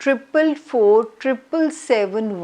444 777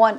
1,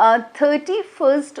31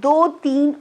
2, 3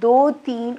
2, 3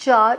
4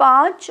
5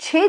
6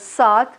7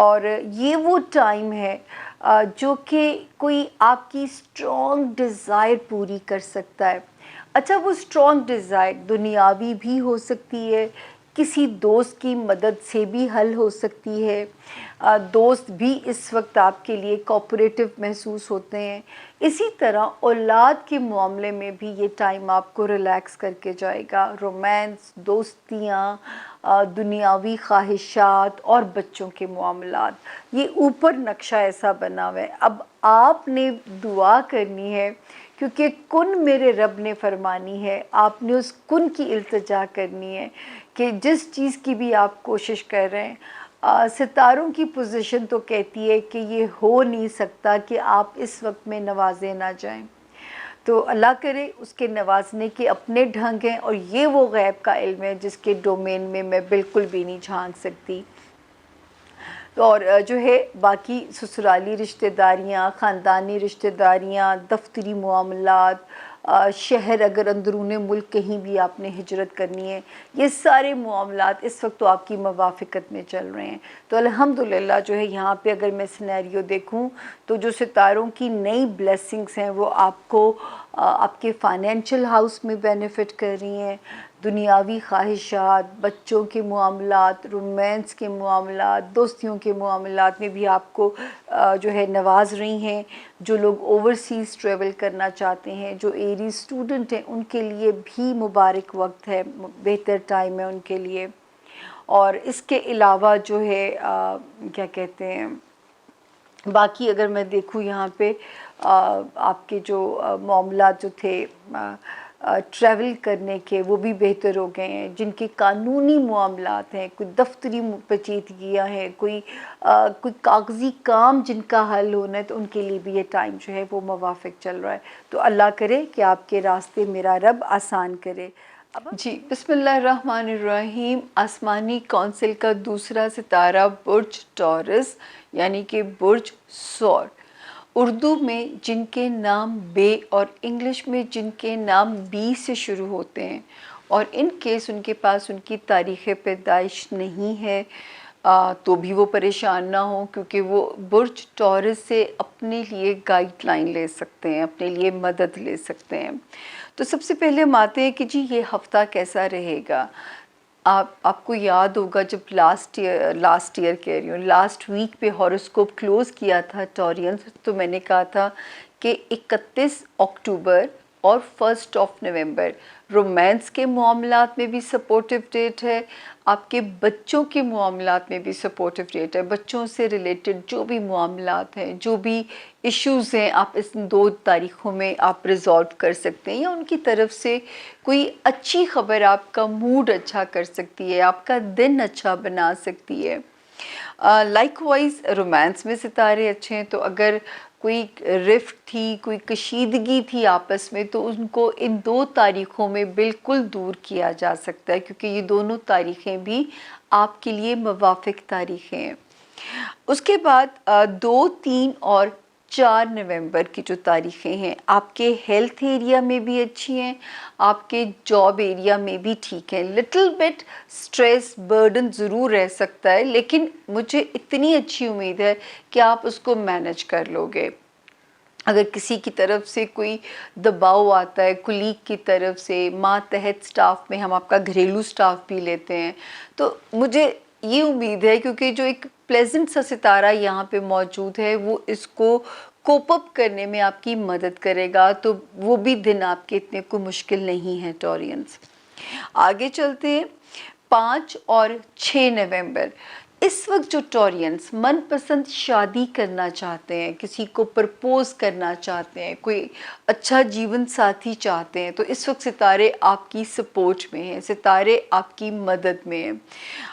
اور یہ وہ ٹائم ہے جو کہ کوئی آپ کی اسٹرانگ ڈیزائر پوری کر سکتا ہے. اچھا وہ اسٹرانگ ڈیزائر دنیاوی بھی ہو سکتی ہے، کسی دوست کی مدد سے بھی حل ہو سکتی ہے. دوست بھی اس وقت آپ کے لیے کوپریٹو محسوس ہوتے ہیں. اسی طرح اولاد کے معاملے میں بھی یہ ٹائم آپ کو ریلیکس کر کے جائے گا. رومانس، دوستیاں، دنیاوی خواہشات اور بچوں کے معاملات، یہ اوپر نقشہ ایسا بنا ہوا ہے. اب آپ نے دعا کرنی ہے کیونکہ کن میرے رب نے فرمانی ہے. آپ نے اس کن کی التجا کرنی ہے کہ جس چیز کی بھی آپ کوشش کر رہے ہیں، ستاروں کی پوزیشن تو کہتی ہے کہ یہ ہو نہیں سکتا کہ آپ اس وقت میں نوازے نہ جائیں. تو اللہ کرے، اس کے نوازنے کے اپنے ڈھنگ ہیں اور یہ وہ غیب کا علم ہے جس کے ڈومین میں میں بالکل بھی نہیں جھانک سکتی. اور جو ہے باقی سسرالی رشتہ داریاں، خاندانی رشتہ داریاں، دفتری معاملات، شہر اگر اندرون ملک کہیں بھی آپ نے ہجرت کرنی ہے، یہ سارے معاملات اس وقت تو آپ کی موافقت میں چل رہے ہیں. تو الحمدللہ جو ہے یہاں پہ اگر میں سینیریو دیکھوں تو جو ستاروں کی نئی بلیسنگز ہیں وہ آپ کو آپ کے فائنینشیل ہاؤس میں بینیفٹ کر رہی ہیں. دنیاوی خواہشات، بچوں کے معاملات، رومانس کے معاملات، دوستیوں کے معاملات میں بھی آپ کو جو ہے نواز رہی ہیں. جو لوگ اوورسیز ٹریول کرنا چاہتے ہیں، جو ایری اسٹوڈنٹ ہیں، ان کے لیے بھی مبارک وقت ہے، بہتر ٹائم ہے ان کے لیے. اور اس کے علاوہ جو ہے کیا کہتے ہیں، باقی اگر میں دیکھوں یہاں پہ آپ کے جو معاملات جو تھے ٹریول کرنے کے، وہ بھی بہتر ہو گئے ہیں. جن کے قانونی معاملات ہیں، کوئی دفتری پیچیدگیاں ہیں، کوئی کاغذی کام جن کا حل ہونا ہے، تو ان کے لیے بھی یہ ٹائم جو ہے وہ موافق چل رہا ہے. تو اللہ کرے کہ آپ کے راستے میرا رب آسان کرے. جی بسم اللہ الرحمن الرحیم. آسمانی کونسل کا دوسرا ستارہ برج ٹورس یعنی کہ برج ثور، اردو میں جن کے نام بے اور انگلش میں جن کے نام بی سے شروع ہوتے ہیں، اور ان کیس ان کے پاس ان کی تاریخ پیدائش نہیں ہے تو بھی وہ پریشان نہ ہوں، کیونکہ وہ برج ٹورس سے اپنے لیے گائیڈ لائن لے سکتے ہیں، اپنے لیے مدد لے سکتے ہیں. تو سب سے پہلے ہم آتے ہیں کہ جی یہ ہفتہ کیسا رہے گا. آپ کو یاد ہوگا جب لاسٹ ایئر کہہ رہی ہوں، لاسٹ ویک پہ ہاروسکوپ کلوز کیا تھا ٹورینز، تو میں نے کہا تھا کہ 31 اکتوبر اور 1 نومبر رومانس کے معاملات میں بھی سپورٹیو ڈیٹ ہے، آپ کے بچوں کے معاملات میں بھی سپورٹیو ڈیٹ ہے. بچوں سے ریلیٹڈ جو بھی معاملات ہیں، جو بھی ایشوز ہیں، آپ اس 2 تاریخوں میں آپ ریزالو کر سکتے ہیں، یا ان کی طرف سے کوئی اچھی خبر آپ کا موڈ اچھا کر سکتی ہے، آپ کا دن اچھا بنا سکتی ہے. لائک وائز رومانس میں ستارے اچھے ہیں، تو اگر کوئی رفٹ تھی، کوئی کشیدگی تھی آپس میں، تو ان کو ان 2 تاریخوں میں بالکل دور کیا جا سکتا ہے، کیونکہ یہ دونوں تاریخیں بھی آپ کے لیے موافق تاریخیں ہیں. اس کے بعد 2، 3 اور 4 نومبر کی جو تاریخیں ہیں آپ کے ہیلتھ ایریا میں بھی اچھی ہیں، آپ کے جاب ایریا میں بھی ٹھیک ہیں. لٹل بٹ سٹریس برڈن ضرور رہ سکتا ہے، لیکن مجھے اتنی اچھی امید ہے کہ آپ اس کو مینج کر لو گے. اگر کسی کی طرف سے کوئی دباؤ آتا ہے، کلیگ کی طرف سے، ماتحت سٹاف میں ہم آپ کا گھریلو سٹاف بھی لیتے ہیں، تو مجھے یہ امید ہے کیونکہ جو ایک پلیزنٹ سا ستارہ یہاں پہ موجود ہے وہ اس کو کوپ اپ کرنے میں آپ کی مدد کرے گا، تو وہ بھی دن آپ کے اتنے کوئی مشکل نہیں ہے ٹورینز. آگے چلتے ہیں 5 اور 6 نومبر. اس وقت جو ٹورینز من پسند شادی کرنا چاہتے ہیں، کسی کو پرپوز کرنا چاہتے ہیں، کوئی اچھا جیون ساتھی چاہتے ہیں، تو اس وقت ستارے آپ کی سپورٹ میں ہیں، ستارے آپ کی مدد میں ہیں.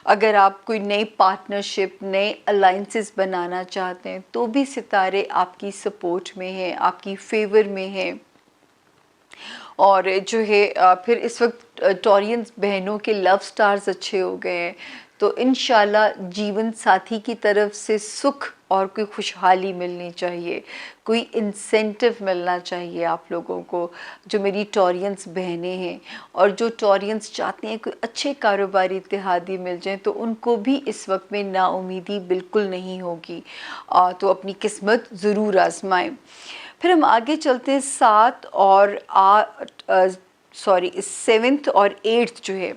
اگر آپ کوئی نئی پارٹنرشپ، نئے الائنسز بنانا چاہتے ہیں، تو بھی ستارے آپ کی سپورٹ میں ہیں، آپ کی فیور میں ہیں. اور جو ہے پھر اس وقت ٹورینز بہنوں کے لو سٹارز اچھے ہو گئے ہیں، تو انشاءاللہ جیون ساتھی کی طرف سے سکھ اور کوئی خوشحالی ملنی چاہیے، کوئی انسینٹیو ملنا چاہیے آپ لوگوں کو، جو میری ٹورینس بہنیں ہیں اور جو ٹورینس چاہتے ہیں کوئی اچھے کاروباری اتحادی مل جائیں، تو ان کو بھی اس وقت میں نا امیدی بالکل نہیں ہوگی، تو اپنی قسمت ضرور آزمائیں۔ پھر ہم آگے چلتے ہیں 7 اور 7 اور 8 جو ہے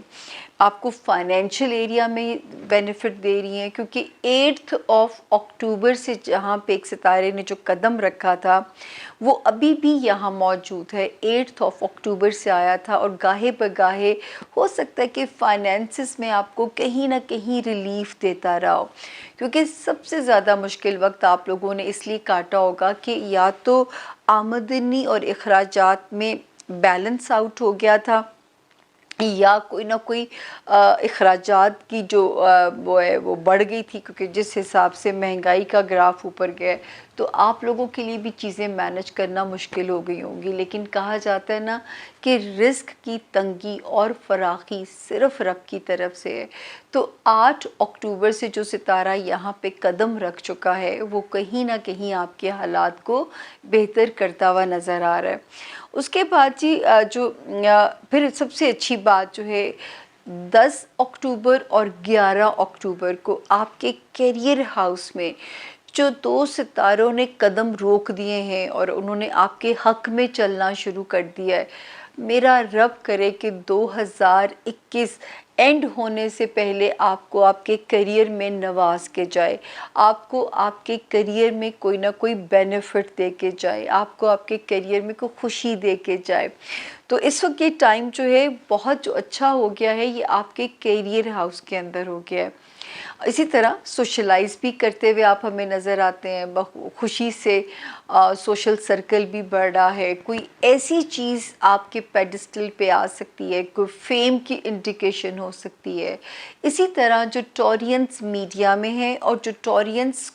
آپ کو فائنینشیل ایریا میں بینیفٹ دے رہی ہیں، کیونکہ 8 اکتوبر سے جہاں پہ ایک ستارے نے جو قدم رکھا تھا وہ ابھی بھی یہاں موجود ہے، 8 اکتوبر سے آیا تھا، اور گاہے بگاہے ہو سکتا ہے کہ فائنینسز میں آپ کو کہیں نہ کہیں ریلیف دیتا رہا ہو، کیونکہ سب سے زیادہ مشکل وقت آپ لوگوں نے اس لیے کاٹا ہوگا کہ یا تو آمدنی اور اخراجات میں بیلنس آؤٹ ہو گیا تھا، یا کوئی نہ کوئی اخراجات کی جو وہ ہے وہ بڑھ گئی تھی، کیونکہ جس حساب سے مہنگائی کا گراف اوپر گیا ہے تو آپ لوگوں کے لیے بھی چیزیں مینج کرنا مشکل ہو گئی ہوں گی۔ لیکن کہا جاتا ہے نا کہ رزق کی تنگی اور فراخی صرف رب کی طرف سے ہے، تو 8 اکتوبر سے جو ستارہ یہاں پہ قدم رکھ چکا ہے وہ کہیں نہ کہیں آپ کے حالات کو بہتر کرتا ہوا نظر آ رہا ہے۔ اس کے بعد جی جو پھر سب سے اچھی بات جو ہے 10 اکتوبر اور 11 اکتوبر کو آپ کے کیریئر ہاؤس میں جو 2 ستاروں نے قدم روک دیے ہیں اور انہوں نے آپ کے حق میں چلنا شروع کر دیا ہے، میرا رب کرے کہ 2021 اینڈ ہونے سے پہلے آپ کو آپ کے کریئر میں نواز کے جائے، آپ کو آپ کے کریئر میں کوئی نہ کوئی بینیفٹ دے کے جائے، آپ کو آپ کے کریئر میں کوئی خوشی دے کے جائے۔ تو اس وقت یہ ٹائم جو ہے بہت جو اچھا ہو گیا ہے، یہ آپ کے کیریئر ہاؤس کے اندر ہو گیا ہے۔ اسی طرح سوشلائز بھی کرتے ہوئے آپ ہمیں نظر آتے ہیں، خوشی سے سوشل سرکل بھی بڑھ رہا ہے، کوئی ایسی چیز آپ کے پیڈسٹل پہ آ سکتی ہے، کوئی فیم کی انڈیکیشن ہو سکتی ہے۔ اسی طرح جو ٹورینس میڈیا میں ہیں اور جو ٹورینس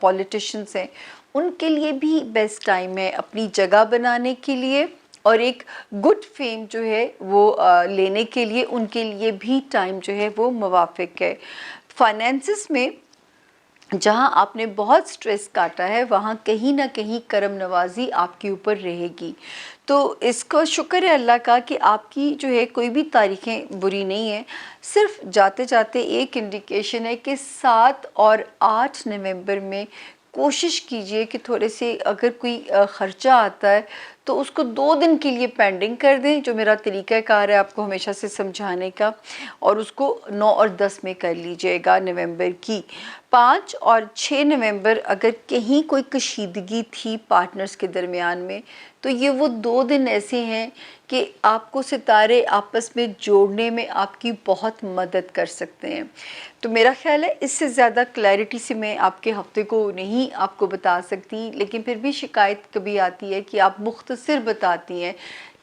پولیٹیشنز ہیں ان کے لیے بھی بیسٹ ٹائم ہے اپنی جگہ بنانے کے لیے، اور ایک گڈ فیم جو ہے وہ لینے کے لیے ان کے لیے بھی ٹائم جو ہے وہ موافق ہے۔ فائنینسز میں جہاں آپ نے بہت سٹریس کاٹا ہے وہاں کہیں نہ کہیں کرم نوازی آپ کے اوپر رہے گی، تو اس کو شکر ہے اللہ کا کہ آپ کی جو ہے کوئی بھی تاریخیں بری نہیں ہیں، صرف جاتے جاتے ایک انڈیکیشن ہے کہ 7 اور 8 نومبر میں کوشش کیجئے کہ تھوڑے سے اگر کوئی خرچہ آتا ہے تو اس کو 2 دن کے لیے پینڈنگ کر دیں، جو میرا طریقہ کار ہے آپ کو ہمیشہ سے سمجھانے کا، اور اس کو 9 اور 10 میں کر لیجئے گا نومبر کی۔ 5 اور 6 نومبر اگر کہیں کوئی کشیدگی تھی پارٹنرز کے درمیان میں تو یہ وہ 2 دن ایسے ہیں کہ آپ کو ستارے آپس میں جوڑنے میں آپ کی بہت مدد کر سکتے ہیں۔ تو میرا خیال ہے اس سے زیادہ کلیئرٹی سے میں آپ کے ہفتے کو نہیں آپ کو بتا سکتی، لیکن پھر بھی شکایت کبھی آتی ہے کہ آپ مختصر بتاتی ہیں،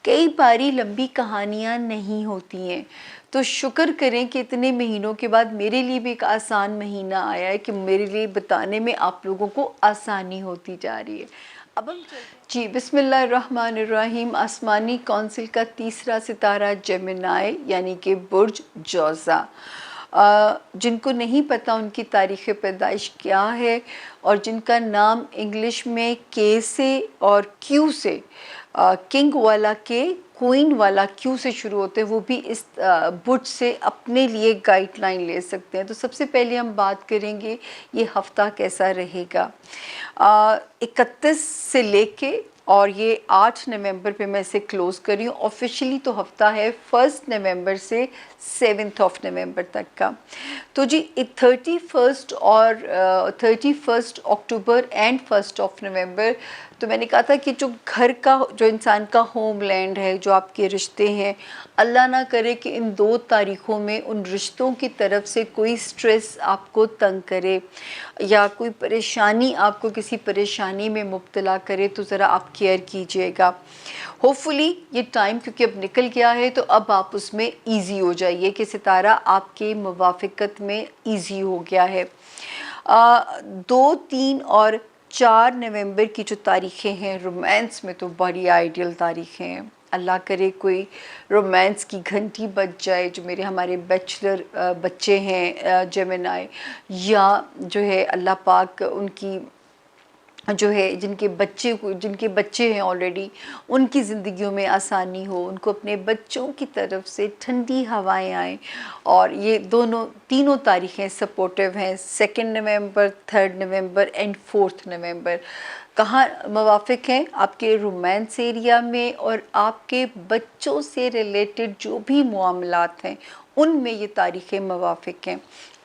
کئی باری لمبی کہانیاں نہیں ہوتی ہیں، تو شکر کریں کہ اتنے مہینوں کے بعد میرے لیے بھی ایک آسان مہینہ آیا ہے کہ میرے لیے بتانے میں آپ لوگوں کو آسانی ہوتی جا رہی ہے۔ اب ہم جی بسم اللہ الرحمن الرحیم۔ آسمانی کونسل کا تیسرا ستارہ جیمنائی یعنی کہ برج جوزا، جن کو نہیں پتہ ان کی تاریخ پیدائش کیا ہے اور جن کا نام انگلش میں کے سے اور کیو سے، کنگ والا کے کوئن والا کیو سے شروع ہوتے ہیں، وہ بھی اس برج سے اپنے لیے گائیڈ لائن لے سکتے ہیں۔ تو سب سے پہلے ہم بات کریں گے یہ ہفتہ کیسا رہے گا۔ 31 سے لے کے اور یہ 8 نومبر پہ میں اسے کلوز کر رہی ہوں۔ آفیشلی تو ہفتہ ہے 1 نومبر سے 7 نومبر تک کا۔ تو جی 31 اکتوبر اینڈ 1 نومبر، تو میں نے کہا تھا کہ جو گھر کا، جو انسان کا ہوم لینڈ ہے، جو آپ کے رشتے ہیں، اللہ نہ کرے کہ ان 2 تاریخوں میں ان رشتوں کی طرف سے کوئی سٹریس آپ کو تنگ کرے یا کوئی پریشانی آپ کو کسی پریشانی میں مبتلا کرے، تو ذرا آپ کیئر کیجئے گا۔ ہوپفلی یہ ٹائم کیونکہ اب نکل گیا ہے تو اب آپ اس میں ایزی ہو جائیے کہ ستارہ آپ کے موافقت میں ایزی ہو گیا ہے۔ 2، 3 اور 4 نومبر کی جو تاریخیں ہیں رومانس میں تو بڑی آئیڈیل تاریخیں ہیں، اللہ کرے کوئی رومانس کی گھنٹی بج جائے جو ہمارے بیچلر بچے ہیں جیمنائی، یا جو ہے اللہ پاک ان کی جو ہے جن کے بچے ہیں آلریڈی، ان کی زندگیوں میں آسانی ہو، ان کو اپنے بچوں کی طرف سے ٹھنڈی ہوائیں آئیں۔ اور یہ تینوں تاریخیں سپورٹیو ہیں، 2 نومبر، 3 نومبر اینڈ 4 نومبر۔ کہاں موافق ہیں؟ آپ کے رومانس ایریا میں اور آپ کے بچوں سے ریلیٹڈ جو بھی معاملات ہیں ان میں یہ تاریخیں موافق ہیں۔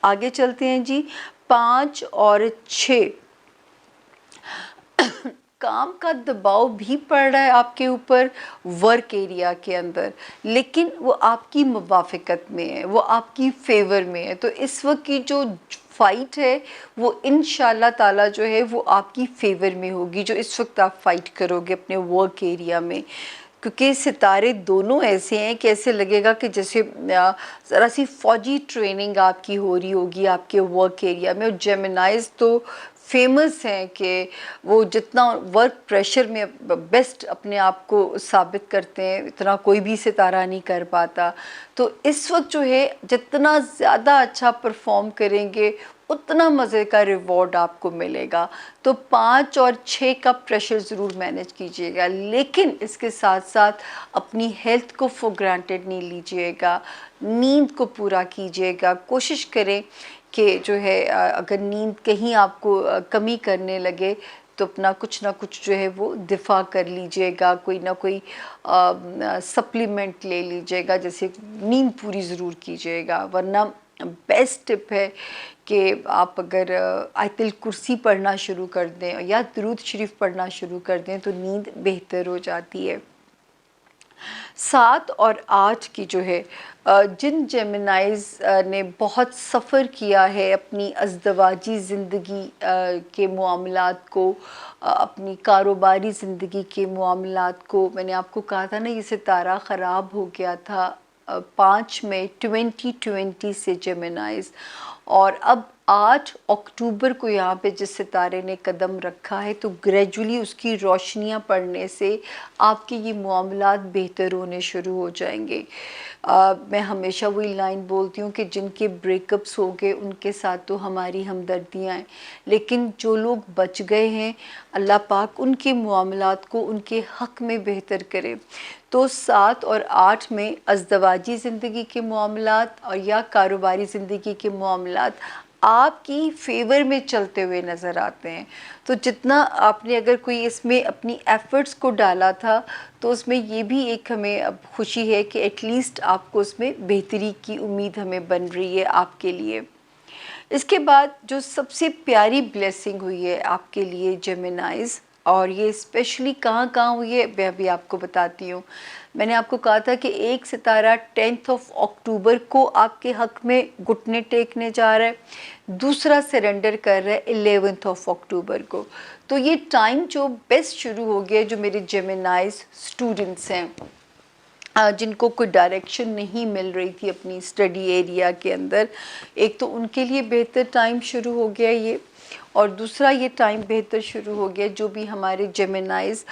آگے چلتے ہیں جی۔ 5 اور 6، کام کا دباؤ بھی پڑ رہا ہے آپ کے اوپر ورک ایریا کے اندر، لیکن وہ آپ کی موافقت میں ہے، وہ آپ کی فیور میں ہے۔ تو اس وقت کی جو فائٹ ہے وہ انشاءاللہ تعالیٰ جو ہے وہ آپ کی فیور میں ہوگی، جو اس وقت آپ فائٹ کرو گے اپنے ورک ایریا میں، کیونکہ ستارے دونوں ایسے ہیں کہ ایسے لگے گا کہ جیسے ذرا سی فوجی ٹریننگ آپ کی ہو رہی ہوگی آپ کے ورک ایریا میں۔ اور جیمنائز تو فیمس ہیں کہ وہ جتنا ورک پریشر میں بیسٹ اپنے آپ کو ثابت کرتے ہیں، اتنا کوئی بھی ستارہ نہیں کر پاتا۔ تو اس وقت جو ہے جتنا زیادہ اچھا پرفارم کریں گے اتنا مزے کا ریوارڈ آپ کو ملے گا۔ تو 5 اور 6 کا پریشر ضرور مینیج کیجیے گا، لیکن اس کے ساتھ ساتھ اپنی ہیلتھ کو فور گرانٹیڈ نہیں لیجیے گا، نیند کو پورا کیجیے گا۔ کوشش کریں کہ جو ہے اگر نیند کہیں آپ کو کمی کرنے لگے تو اپنا کچھ نہ کچھ جو ہے وہ دفاع کر لیجیے گا، کوئی نہ کوئی سپلیمنٹ لے لیجیے گا، جیسے نیند پوری ضرور کیجیے گا۔ ورنہ بیسٹ ٹپ ہے کہ آپ اگر آیت الکرسی پڑھنا شروع کر دیں یا درود شریف پڑھنا شروع کر دیں تو نیند بہتر ہو جاتی ہے۔ 7 اور 8 کی جو ہے جن جیمنائز نے بہت سفر کیا ہے اپنی ازدواجی زندگی کے معاملات کو، اپنی کاروباری زندگی کے معاملات کو، میں نے آپ کو کہا تھا نا یہ ستارہ خراب ہو گیا تھا 5 میں 2020 سے جیمنائز، اور اب 8 اکتوبر کو یہاں پہ جس ستارے نے قدم رکھا ہے تو گریجولی اس کی روشنیاں پڑنے سے آپ کے یہ معاملات بہتر ہونے شروع ہو جائیں گے۔ میں ہمیشہ وہی لائن بولتی ہوں کہ جن کے بریک اپس ہو گئے ان کے ساتھ تو ہماری ہمدردیاں ہیں، لیکن جو لوگ بچ گئے ہیں اللہ پاک ان کے معاملات کو ان کے حق میں بہتر کرے۔ تو 7 اور 8 میں ازدواجی زندگی کے معاملات اور یا کاروباری زندگی کے معاملات آپ کی فیور میں چلتے ہوئے نظر آتے ہیں۔ تو جتنا آپ نے اگر کوئی اس میں اپنی ایفرٹس کو ڈالا تھا تو اس میں یہ بھی ایک ہمیں اب خوشی ہے کہ ایٹ لیسٹ آپ کو اس میں بہتری کی امید ہمیں بن رہی ہے آپ کے لیے۔ اس کے بعد جو سب سے پیاری بلیسنگ ہوئی ہے آپ کے لیے جیمنائز، اور یہ اسپیشلی کہاں کہاں ہوئی ہے میں ابھی آپ کو بتاتی ہوں۔ میں نے آپ کو کہا تھا کہ ایک ستارہ 10 اکتوبر کو آپ کے حق میں گھٹنے ٹیکنے جا رہا ہے، دوسرا سرنڈر کر رہا ہے 11 اکتوبر کو۔ تو یہ ٹائم جو بیسٹ شروع ہو گیا جو میرے جیمنائز اسٹوڈنٹس ہیں جن کو کوئی ڈائریکشن نہیں مل رہی تھی اپنی اسٹڈی ایریا کے اندر، ایک تو ان کے لیے بہتر ٹائم شروع ہو گیا یہ، اور دوسرا یہ ٹائم بہتر شروع ہو گیا جو بھی ہمارے جیمنائز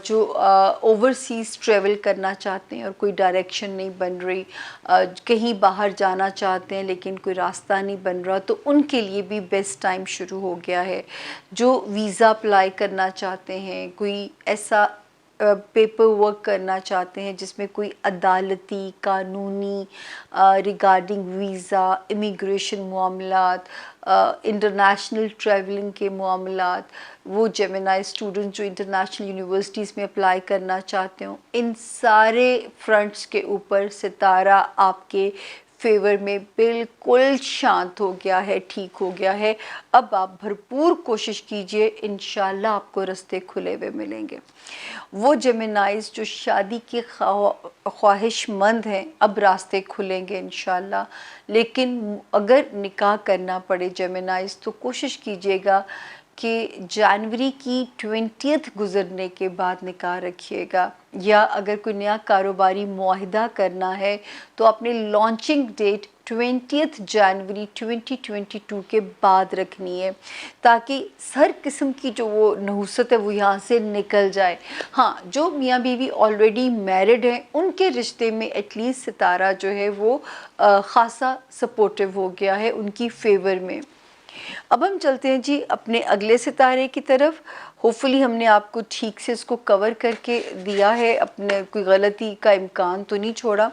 جو اوورسیز ٹریول کرنا چاہتے ہیں اور کوئی ڈائریکشن نہیں بن رہی، کہیں باہر جانا چاہتے ہیں لیکن کوئی راستہ نہیں بن رہا، تو ان کے لیے بھی بیسٹ ٹائم شروع ہو گیا ہے۔ جو ویزا اپلائی کرنا چاہتے ہیں، کوئی ایسا پیپر ورک کرنا چاہتے ہیں جس میں کوئی عدالتی قانونی ریگارڈنگ ویزا، امیگریشن معاملات، انٹرنیشنل ٹریولنگ کے معاملات، وہ جیمنائی اسٹوڈنٹ جو انٹرنیشنل یونیورسٹیز میں اپلائی کرنا چاہتے ہوں، ان سارے فرنٹس کے اوپر ستارہ آپ کے فیور میں بالکل شانت ہو گیا ہے، ٹھیک ہو گیا ہے۔ اب آپ بھرپور کوشش کیجئے، انشاءاللہ آپ کو رستے کھلے ہوئے ملیں گے۔ وہ جیمنائز جو شادی کے خواہش مند ہیں اب راستے کھلیں گے انشاءاللہ، لیکن اگر نکاح کرنا پڑے جیمنائز تو کوشش کیجیے گا کہ جنوری کی 20th گزرنے کے بعد نکاح رکھیے گا، یا اگر کوئی نیا کاروباری معاہدہ کرنا ہے تو اپنے لانچنگ ڈیٹ 20th جنوری 2022 کے بعد رکھنی ہے، تاکہ ہر قسم کی جو وہ نحوست ہے وہ یہاں سے نکل جائے۔ ہاں، جو میاں بیوی آلریڈی میرڈ ہیں ان کے رشتے میں ایٹ لیسٹ ستارہ جو ہے وہ خاصا سپورٹیو ہو گیا ہے ان کی فیور میں۔ اب ہم چلتے ہیں جی اپنے اگلے ستارے کی طرف۔ ہوپفلی ہم نے آپ کو ٹھیک سے اس کو کور کر کے دیا ہے، اپنے کوئی غلطی کا امکان تو نہیں چھوڑا۔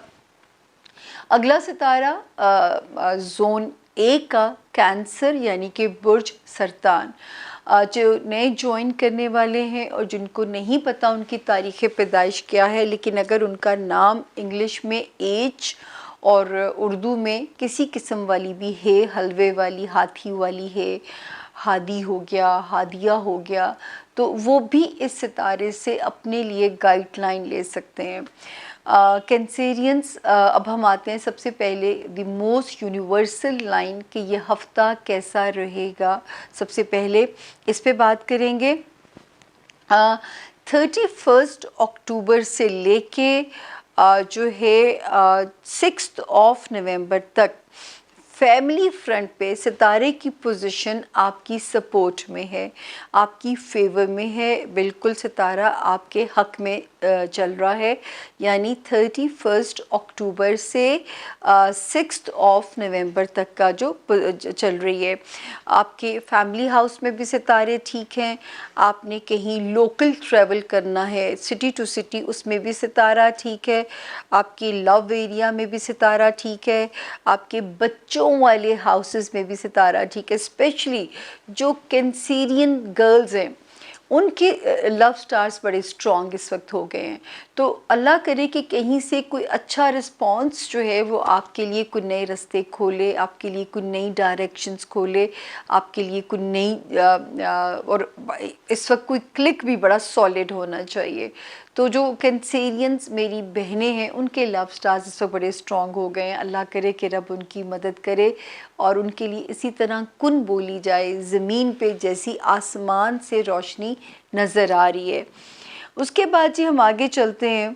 اگلا ستارہ زون اے کا کینسر یعنی کہ برج سرطان۔ جو نئے جوائن کرنے والے ہیں اور جن کو نہیں پتہ ان کی تاریخ پیدائش کیا ہے، لیکن اگر ان کا نام انگلش میں ایچ اور اردو میں کسی قسم والی بھی ہے، حلوے والی، ہاتھی والی ہے، ہادی ہو گیا، ہادیہ ہو گیا، تو وہ بھی اس ستارے سے اپنے لیے گائیڈ لائن لے سکتے ہیں۔ کینسیرینس، اب ہم آتے ہیں سب سے پہلے دی موسٹ یونیورسل لائن کہ یہ ہفتہ کیسا رہے گا، سب سے پہلے اس پہ بات کریں گے۔ 31 اکتوبر سے لے کے جو ہے 6 نومبر تک فیملی فرنٹ پہ ستارے کی پوزیشن آپ کی سپورٹ میں ہے، آپ کی فیور میں ہے، بالکل ستارہ آپ کے حق میں چل رہا ہے، یعنی 31 اکتوبر سے 6 نومبر تک کا جو چل رہی ہے۔ آپ کے فیملی ہاؤس میں بھی ستارے ٹھیک ہیں، آپ نے کہیں لوکل ٹریول کرنا ہے سٹی ٹو سٹی، اس میں بھی ستارہ ٹھیک ہے، آپ کی لو ایریا میں بھی ستارہ ٹھیک ہے، آپ کے بچوں والے ہاؤسز میں بھی ستارہ ٹھیک ہے، اسپیشلی جو کینسیرین گرلز ہیں ان کے لو سٹارز بڑے اسٹرانگ اس وقت ہو گئے ہیں، تو اللہ کرے کہ کہیں سے کوئی اچھا رسپانس جو ہے وہ آپ کے لیے کوئی نئے رستے کھولے، آپ کے لیے کوئی نئی ڈائریکشنز کھولے، آپ کے لیے کوئی نئی اور اس وقت کوئی کلک بھی بڑا سالڈ ہونا چاہیے۔ تو جو کینسیرینز میری بہنیں ہیں ان کے لو سٹارز اس وقت بڑے اسٹرانگ ہو گئے ہیں، اللہ کرے کہ رب ان کی مدد کرے اور ان کے لیے اسی طرح کن بولی جائے زمین پہ جیسی آسمان سے روشنی نظر آ رہی ہے۔ اس کے بعد جی ہم آگے چلتے ہیں۔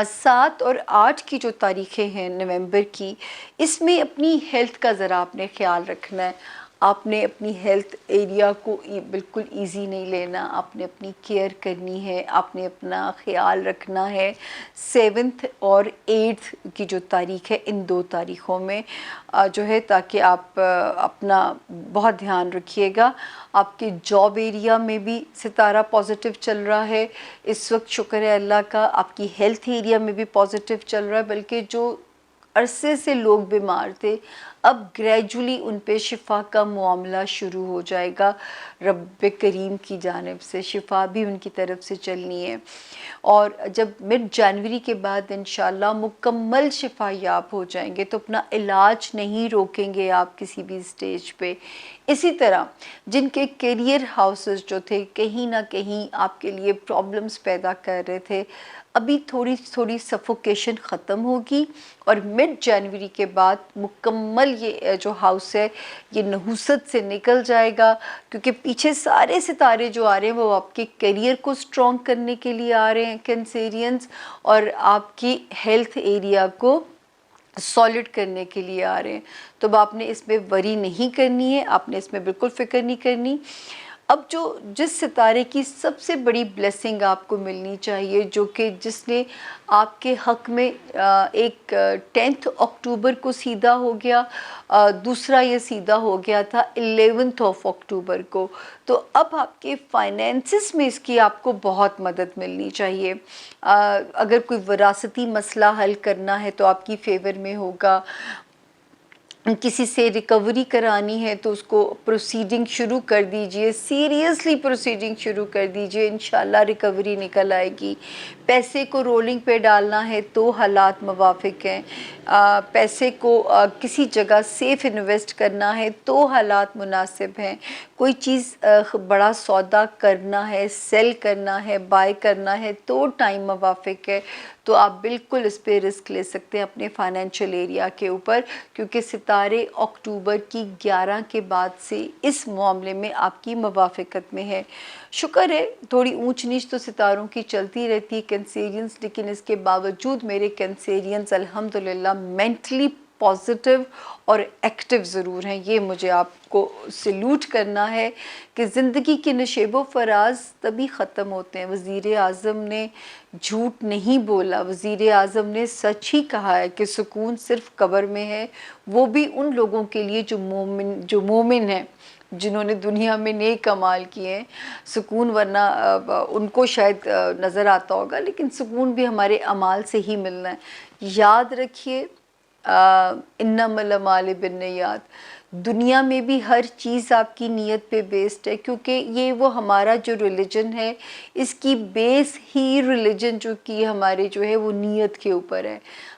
7 اور 8 کی جو تاریخیں ہیں نومبر کی، اس میں اپنی ہیلتھ کا ذرا آپ نے خیال رکھنا ہے، آپ نے اپنی ہیلتھ ایریا کو بالکل ایزی نہیں لینا، آپ نے اپنی کیئر کرنی ہے، آپ نے اپنا خیال رکھنا ہے۔ 7 اور 8 کی جو تاریخ ہے ان 2 تاریخوں میں جو ہے، تاکہ آپ اپنا بہت دھیان رکھیے گا۔ آپ کے جاب ایریا میں بھی ستارہ پازیٹیو چل رہا ہے اس وقت، شکر ہے اللہ کا۔ آپ کی ہیلتھ ایریا میں بھی پازیٹیو چل رہا ہے، بلکہ جو عرصے سے لوگ بیمار تھے اب گریجولی ان پہ شفا کا معاملہ شروع ہو جائے گا، رب کریم کی جانب سے شفا بھی ان کی طرف سے چلنی ہے، اور جب مڈ جنوری کے بعد انشاءاللہ مکمل شفا یاب ہو جائیں گے تو اپنا علاج نہیں روکیں گے آپ کسی بھی سٹیج پہ۔ اسی طرح جن کے کیریئر ہاؤسز جو تھے کہیں نہ کہیں آپ کے لیے پرابلمز پیدا کر رہے تھے، ابھی تھوڑی تھوڑی سفوکیشن ختم ہوگی اور مڈ جنوری کے بعد مکمل یہ جو ہاؤس ہے یہ نحوست سے نکل جائے گا، کیونکہ پیچھے سارے ستارے جو آ رہے ہیں وہ آپ کے کیریئر کو سٹرونگ کرنے کے لیے آ رہے ہیں کینسیرینز، اور آپ کی ہیلتھ ایریا کو سالڈ کرنے کے لیے آ رہے ہیں، تو اب آپ نے اس میں وری نہیں کرنی ہے، آپ نے اس میں بالکل فکر نہیں کرنی۔ اب جس ستارے کی سب سے بڑی بلیسنگ آپ کو ملنی چاہیے، جو کہ جس نے آپ کے حق میں ایک 10 اکتوبر کو سیدھا ہو گیا، دوسرا یہ سیدھا ہو گیا تھا 11 اکتوبر کو، تو اب آپ کے فائنینسز میں اس کی آپ کو بہت مدد ملنی چاہیے۔ اگر کوئی وراثتی مسئلہ حل کرنا ہے تو آپ کی فیور میں ہوگا، کسی سے ریکوری کرانی ہے تو اس کو پروسیڈنگ شروع کر دیجئے، سیریسلی پروسیڈنگ شروع کر دیجئے، انشاءاللہ ریکوری نکل آئے گی۔ پیسے کو رولنگ پہ ڈالنا ہے تو حالات موافق ہیں، پیسے کو کسی جگہ سیف انویسٹ کرنا ہے تو حالات مناسب ہیں، کوئی چیز بڑا سودا کرنا ہے، سیل کرنا ہے، بائی کرنا ہے تو ٹائم موافق ہے۔ تو آپ بالکل اس پہ رسک لے سکتے ہیں اپنے فائنینشیل ایریا کے اوپر، کیونکہ ستارے اکتوبر کی 11 کے بعد سے اس معاملے میں آپ کی موافقت میں ہے۔ شکر ہے تھوڑی اونچ نیچ تو ستاروں کی چلتی رہتی ہے کینسیرینز، لیکن اس کے باوجود میرے کینسیرینز الحمدللہ مینٹلی پازیٹیو اور ایکٹیو ضرور ہیں۔ یہ مجھے آپ کو سلوٹ کرنا ہے کہ زندگی کے نشیب و فراز تبھی ختم ہوتے ہیں۔ وزیر اعظم نے جھوٹ نہیں بولا، وزیر اعظم نے سچ ہی کہا ہے کہ سکون صرف قبر میں ہے، وہ بھی ان لوگوں کے لیے جو مومن ہیں، جنہوں نے دنیا میں نیک اعمال کیے ہیں۔ سکون ورنہ ان کو شاید نظر آتا ہوگا، لیکن سکون بھی ہمارے اعمال سے ہی ملنا ہے۔ یاد رکھیے انما الاعمال بالنیات، دنیا میں بھی ہر چیز آپ کی نیت پہ بیسڈ ہے، کیونکہ یہ وہ ہمارا جو ریلیجن ہے اس کی بیس ہی ریلیجن جو کی ہمارے جو ہے وہ نیت کے اوپر ہے۔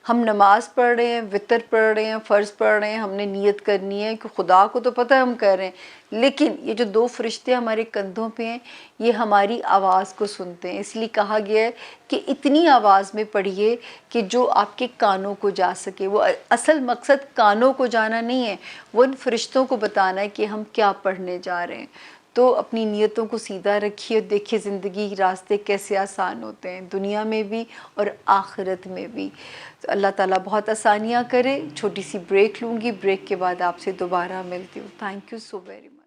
ہم نماز پڑھ رہے ہیں، وطر پڑھ رہے ہیں، فرض پڑھ رہے ہیں، ہم نے نیت کرنی ہے کہ خدا کو تو پتہ ہے ہم کر رہے ہیں، لیکن یہ جو 2 فرشتے ہمارے کندھوں پہ ہیں یہ ہماری آواز کو سنتے ہیں۔ اس لیے کہا گیا ہے کہ اتنی آواز میں پڑھیے کہ جو آپ کے کانوں کو جا سکے۔ وہ اصل مقصد کانوں کو جانا نہیں ہے، وہ ان فرشتوں کو بتانا ہے کہ ہم کیا پڑھنے جا رہے ہیں۔ تو اپنی نیتوں کو سیدھا رکھیے، دیکھیے زندگی کے راستے کیسے آسان ہوتے ہیں، دنیا میں بھی اور آخرت میں بھی۔ تو اللہ تعالیٰ بہت آسانیاں کرے۔ چھوٹی سی بریک لوں گی، بریک کے بعد آپ سے دوبارہ ملتی ہوں۔ Thank you so very much.